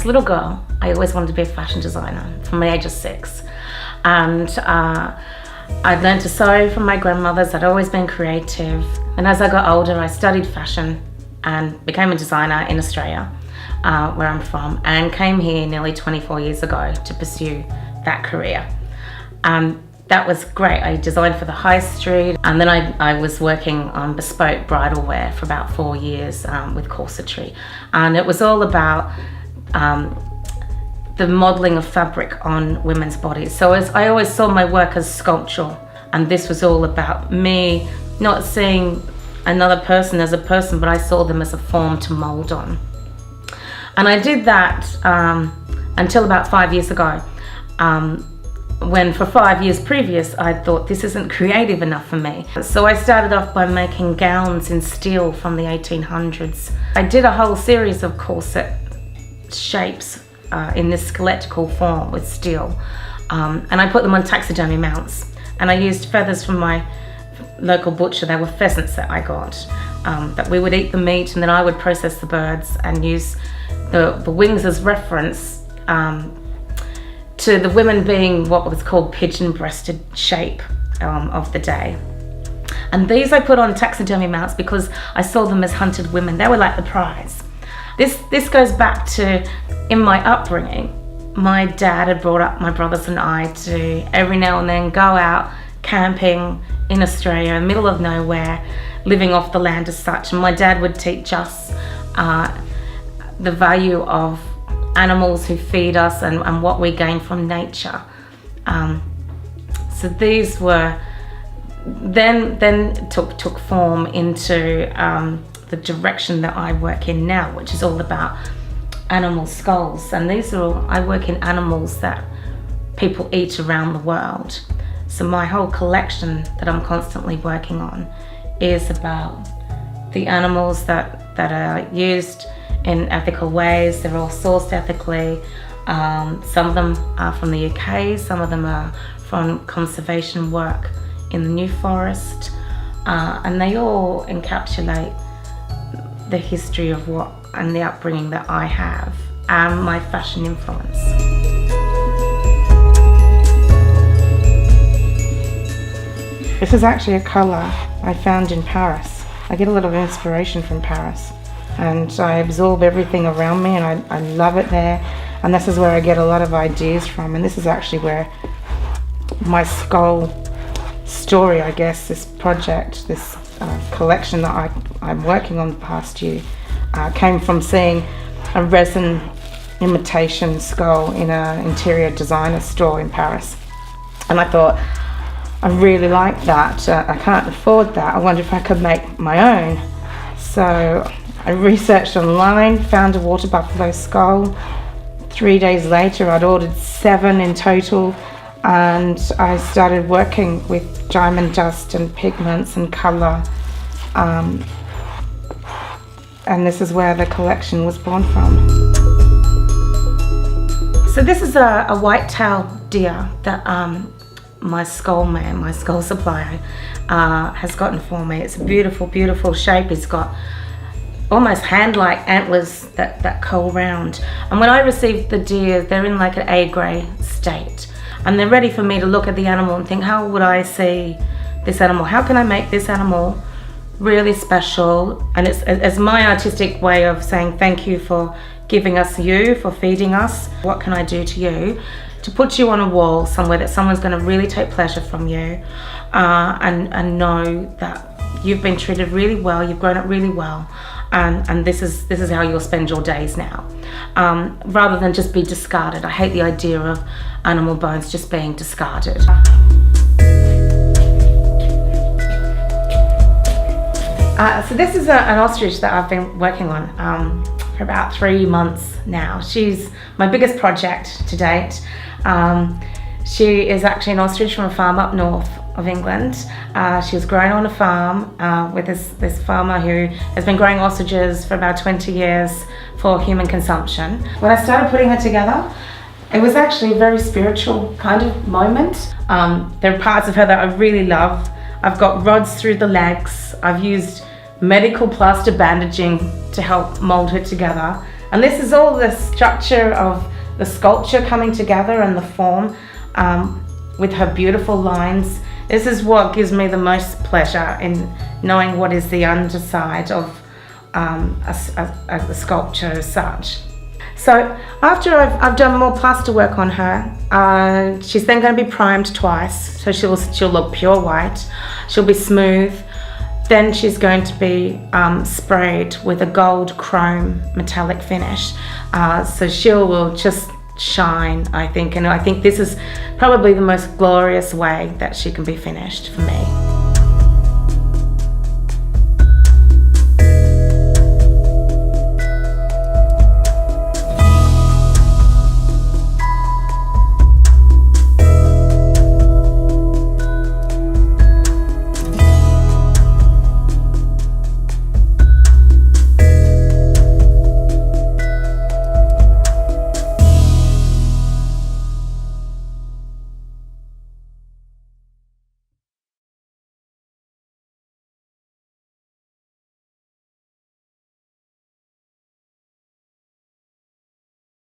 As a little girl, I always wanted to be a fashion designer from the age of 6. And I'd learned to sew from my grandmothers. I'd always been creative. And as I got older, I studied fashion and became a designer in Australia, where I'm from, and came here nearly 24 years ago to pursue that career. That was great. I designed for the high street, and then I was working on bespoke bridal wear for about 4 years with corsetry. And it was all about the modelling of fabric on women's bodies. So I always saw my work as sculptural, and this was all about me not seeing another person as a person, but I saw them as a form to mould on. And I did that until about 5 years ago, when for 5 years previous I thought this isn't creative enough for me. So I started off by making gowns in steel from the 1800s. I did a whole series of corset shapes in this skeletal form with steel, and I put them on taxidermy mounts, and I used feathers from my local butcher. They were pheasants that I got, that we would eat the meat, and then I would process the birds and use the wings as reference to the women being what was called pigeon-breasted shape of the day. And these I put on taxidermy mounts because I saw them as hunted women. They were like the prize. This goes back to, in my upbringing, my dad had brought up my brothers and I to every now and then go out camping in Australia, in the middle of nowhere, living off the land as such. And my dad would teach us the value of animals who feed us and what we gain from nature. So these were then took form into the direction that I work in now, which is all about animal skulls. And these are all, I work in animals that people eat around the world. So my whole collection that I'm constantly working on is about the animals that are used in ethical ways. They're all sourced ethically. Some of them are from the UK, some of them are from conservation work in the New Forest, and they all encapsulate the history of what and the upbringing that I have and my fashion influence. This is actually a colour I found in Paris. I get a lot of inspiration from Paris, and I absorb everything around me, and I love it there. And this is where I get a lot of ideas from, and this is actually where my skull story, I guess, this project, this collection that I'm working on the past year, came from seeing a resin imitation skull in an interior designer store in Paris. And I thought, I really like that. I can't afford that. I wonder if I could make my own. So I researched online, found a water buffalo skull. 3 days later, I'd ordered 7 in total, and I started working with diamond dust and pigments and colour. And this is where the collection was born from. So this is a white-tailed deer that my skull man, my skull supplier, has gotten for me. It's a beautiful, beautiful shape. It's got almost hand-like antlers that curl round. And when I received the deer, they're in like an A-grey state. And they're ready for me to look at the animal and think, how would I see this animal? How can I make this animal really special? And it's my artistic way of saying thank you for giving us you, for feeding us. What can I do to you to put you on a wall somewhere that someone's going to really take pleasure from you, and know that you've been treated really well, you've grown up really well, and this is how you'll spend your days now, rather than just be discarded. I hate the idea of animal bones just being discarded. So this is an ostrich that I've been working on for about 3 months now. She's my biggest project to date. She is actually an ostrich from a farm up north of England. She was grown on a farm with this farmer who has been growing ostriches for about 20 years for human consumption. When I started putting her together, it was actually a very spiritual kind of moment. There are parts of her that I really love. I've got rods through the legs. I've used medical plaster bandaging to help mold her together. And this is all the structure of the sculpture coming together and the form with her beautiful lines. This is what gives me the most pleasure in knowing what is the underside of a sculpture as such. So after I've done more plaster work on her, she's then going to be primed twice. So she'll look pure white, she'll be smooth. Then she's going to be sprayed with a gold chrome metallic finish. So she will just shine, I think. And I think this is probably the most glorious way that she can be finished for me.